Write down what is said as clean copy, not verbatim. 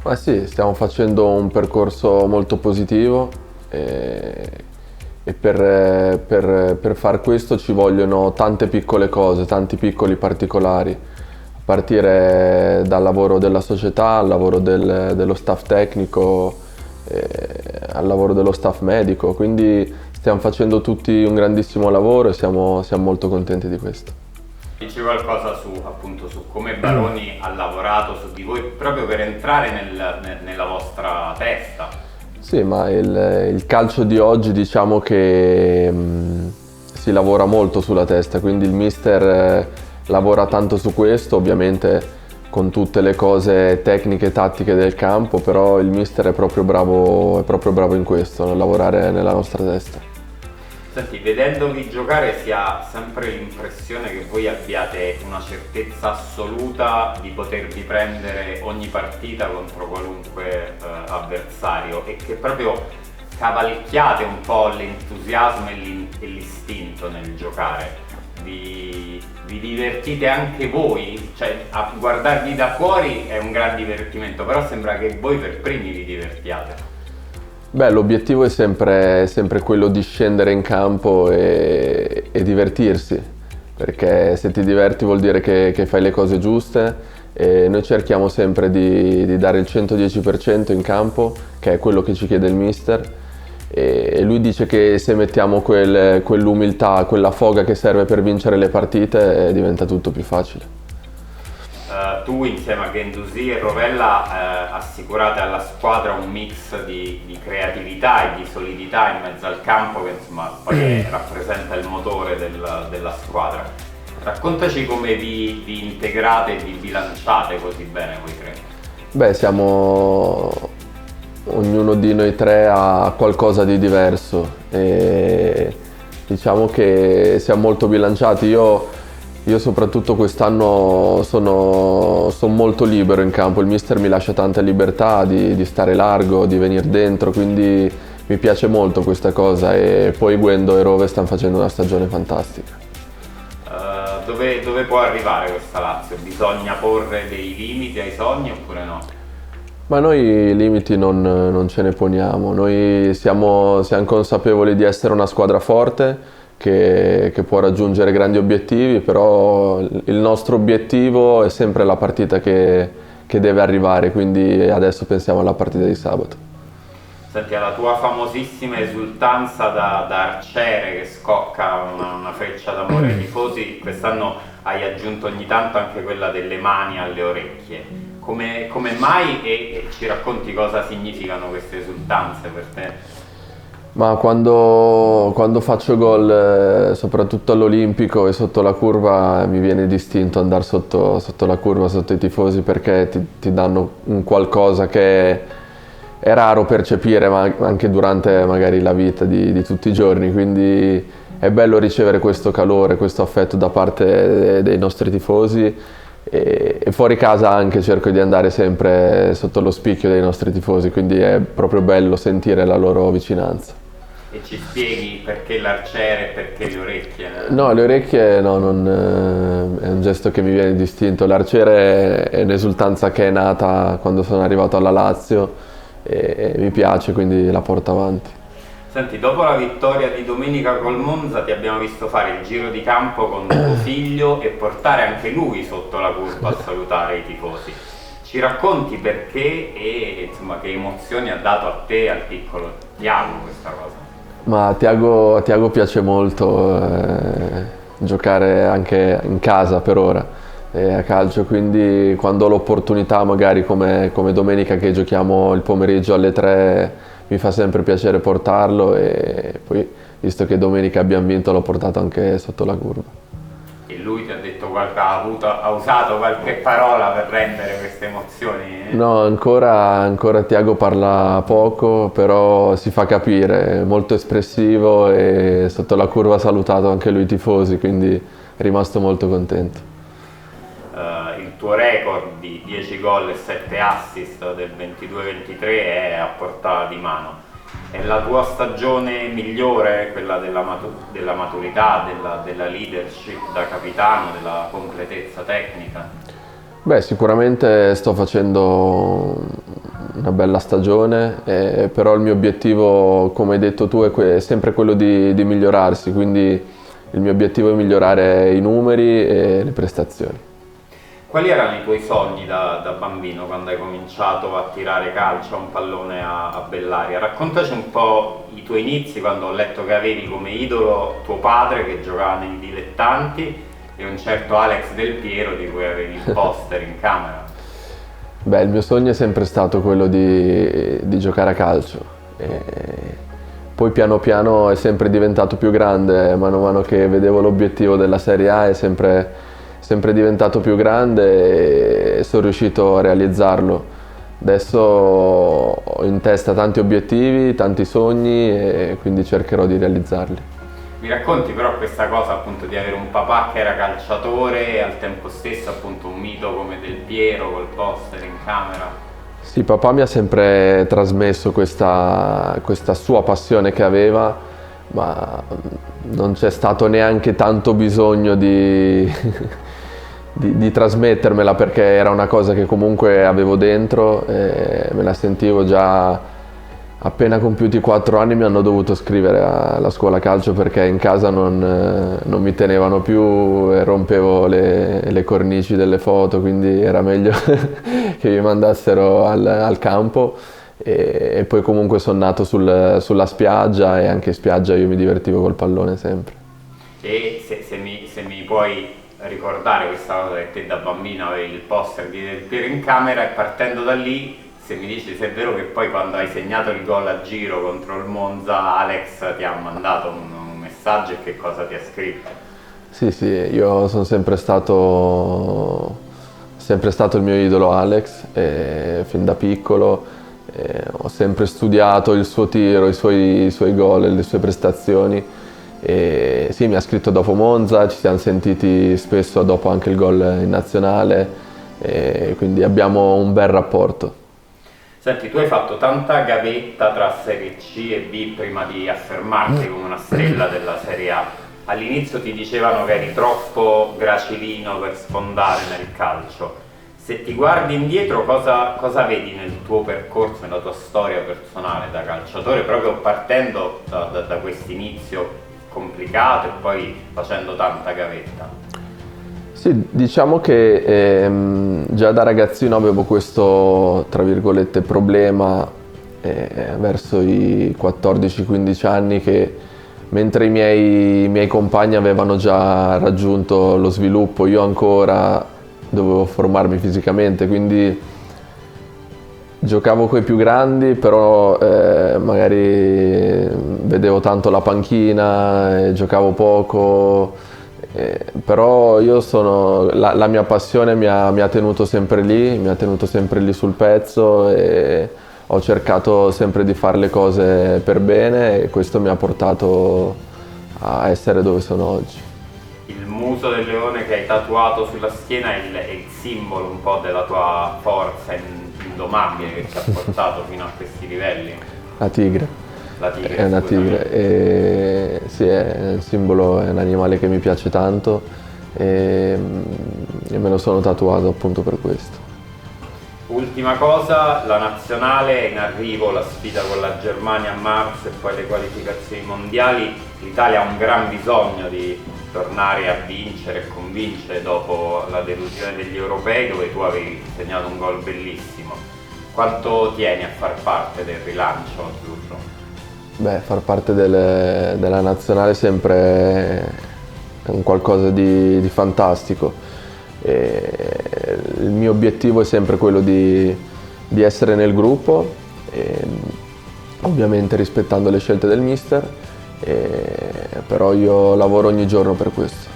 Ma sì, stiamo facendo un percorso molto positivo e per far questo ci vogliono tante piccole cose, tanti piccoli particolari, a partire dal lavoro della società, al lavoro dello staff tecnico, al lavoro dello staff medico, quindi stiamo facendo tutti un grandissimo lavoro e siamo molto contenti di questo. Dici qualcosa appunto su come Baroni ha lavorato su di voi proprio per entrare nella vostra testa. Sì, ma il calcio di oggi diciamo che si lavora molto sulla testa, quindi il mister lavora tanto su questo, ovviamente con tutte le cose tecniche e tattiche del campo, però il mister è proprio bravo in questo, nel lavorare nella nostra testa. Senti, vedendovi giocare si ha sempre l'impressione che voi abbiate una certezza assoluta di potervi prendere ogni partita contro qualunque avversario e che proprio cavalchiate un po' l'entusiasmo e l'istinto nel giocare. Vi divertite anche voi? Cioè, a guardarvi da fuori è un gran divertimento, però sembra che voi per primi vi divertiate. Beh, l'obiettivo è sempre quello di scendere in campo e divertirsi, perché se ti diverti vuol dire che fai le cose giuste e noi cerchiamo sempre di dare il 110% in campo, che è quello che ci chiede il mister, e lui dice che se mettiamo quell'umiltà, quella foga che serve per vincere le partite, diventa tutto più facile. Tu insieme a Guendouzi e Rovella assicurate alla squadra un mix di creatività e di solidità in mezzo al campo che insomma poi rappresenta il motore della squadra. Raccontaci come vi integrate e vi bilanciate così bene voi tre. Beh, ognuno di noi tre ha qualcosa di diverso e diciamo che siamo molto bilanciati. Io soprattutto quest'anno sono molto libero in campo, il mister mi lascia tanta libertà di stare largo, di venire dentro, quindi mi piace molto questa cosa e poi Guendo e Rove stanno facendo una stagione fantastica. Dove può arrivare questa Lazio? Bisogna porre dei limiti ai sogni oppure no? Ma noi i limiti non ce ne poniamo, noi siamo consapevoli di essere una squadra forte che può raggiungere grandi obiettivi, però il nostro obiettivo è sempre la partita che deve arrivare, quindi adesso pensiamo alla partita di sabato. Senti, alla tua famosissima esultanza da arciere che scocca una freccia d'amore ai tifosi, quest'anno hai aggiunto ogni tanto anche quella delle mani alle orecchie. Come mai e ci racconti cosa significano queste esultanze per te? Ma quando faccio gol, soprattutto all'Olimpico e sotto la curva, mi viene distinto andare sotto la curva, sotto i tifosi, perché ti danno un qualcosa che è raro percepire, ma anche durante magari la vita di tutti i giorni, quindi è bello ricevere questo calore, questo affetto da parte dei nostri tifosi e fuori casa anche cerco di andare sempre sotto lo spicchio dei nostri tifosi, quindi è proprio bello sentire la loro vicinanza. E ci spieghi perché l'arciere e perché le orecchie? No, le orecchie no, è un gesto che mi viene distinto. L'arciere è un'esultanza che è nata quando sono arrivato alla Lazio e mi piace, quindi la porto avanti. Senti, dopo la vittoria di domenica col Monza ti abbiamo visto fare il giro di campo con tuo figlio e portare anche lui sotto la curva a salutare i tifosi. Ci racconti perché e insomma che emozioni ha dato a te e al piccolo Tiago questa cosa? Ma a Tiago piace molto giocare anche in casa per ora a calcio, quindi quando ho l'opportunità, magari come domenica che giochiamo il pomeriggio alle 3, mi fa sempre piacere portarlo e poi, visto che domenica abbiamo vinto, l'ho portato anche sotto la curva. E lui ti ha detto ha usato qualche parola per rendere queste emozioni? No, ancora Tiago parla poco, però si fa capire, è molto espressivo e sotto la curva ha salutato anche lui i tifosi, quindi è rimasto molto contento. Il tuo record di 10 gol e 7 assist del 22-23 è a portata di mano. È la tua stagione migliore, quella della maturità, della leadership da capitano, della completezza tecnica? Beh, sicuramente sto facendo una bella stagione, però il mio obiettivo, come hai detto tu, è sempre quello di migliorarsi, quindi il mio obiettivo è migliorare i numeri e le prestazioni. Quali erano i tuoi sogni da bambino quando hai cominciato a tirare calcio a un pallone a Bellaria? Raccontaci un po' i tuoi inizi, quando ho letto che avevi come idolo tuo padre che giocava nei dilettanti e un certo Alex Del Piero di cui avevi il poster in camera. Beh, il mio sogno è sempre stato quello di giocare a calcio. Poi piano piano è sempre diventato più grande, mano a mano che vedevo l'obiettivo della Serie A è sempre diventato più grande e sono riuscito a realizzarlo. Adesso ho in testa tanti obiettivi, tanti sogni e quindi cercherò di realizzarli. Mi racconti però questa cosa appunto di avere un papà che era calciatore e al tempo stesso appunto un mito come Del Piero col poster in camera? Sì, papà mi ha sempre trasmesso questa sua passione che aveva, ma non c'è stato neanche tanto bisogno di trasmettermela perché era una cosa che comunque avevo dentro e me la sentivo già. Appena compiuti 4 anni mi hanno dovuto scrivere alla scuola calcio perché in casa non mi tenevano più e rompevo le cornici delle foto, quindi era meglio che mi mandassero al campo e poi comunque sono nato sulla spiaggia e anche in spiaggia io mi divertivo col pallone sempre. E se mi puoi ricordare questa cosa che te da bambino avevi il poster di Del Piero in camera e partendo da lì, se mi dici se è vero che poi quando hai segnato il gol a giro contro il Monza Alex ti ha mandato un messaggio e che cosa ti ha scritto? Sì, io sono sempre stato il mio idolo Alex, fin da piccolo ho sempre studiato il suo tiro, i suoi gol, le sue prestazioni. E sì, mi ha scritto dopo Monza, ci siamo sentiti spesso dopo anche il gol in nazionale, e quindi abbiamo un bel rapporto. Senti, tu hai fatto tanta gavetta tra Serie C e B prima di affermarti come una stella della Serie A. All'inizio ti dicevano che eri troppo gracilino per sfondare nel calcio. Se ti guardi indietro, cosa vedi nel tuo percorso, nella tua storia personale da calciatore, proprio partendo da questo inizio complicato e poi facendo tanta gavetta? Sì, diciamo che già da ragazzino avevo questo, tra virgolette, problema verso i 14-15 anni che mentre i miei compagni avevano già raggiunto lo sviluppo, io ancora dovevo formarmi fisicamente, quindi giocavo coi più grandi, però magari vedevo tanto la panchina e giocavo poco. Però la mia passione mi ha tenuto sempre lì sul pezzo e ho cercato sempre di fare le cose per bene e questo mi ha portato a essere dove sono oggi. Il muso del leone che hai tatuato sulla schiena è il simbolo un po' della tua forza indomabile che ti ha portato fino a questi livelli. La tigre. La tigre È una tigre, e sì, è il simbolo, è un animale che mi piace tanto e me lo sono tatuato appunto per questo. Ultima cosa, la nazionale è in arrivo, la sfida con la Germania a marzo e poi le qualificazioni mondiali. L'Italia ha un gran bisogno di tornare a vincere e convincere dopo la delusione degli europei dove tu avevi segnato un gol bellissimo. Quanto tieni a far parte del rilancio azzurro? Beh, far parte della nazionale è sempre un qualcosa di fantastico. Il mio obiettivo è sempre quello di essere nel gruppo, ovviamente rispettando le scelte del mister, però io lavoro ogni giorno per questo.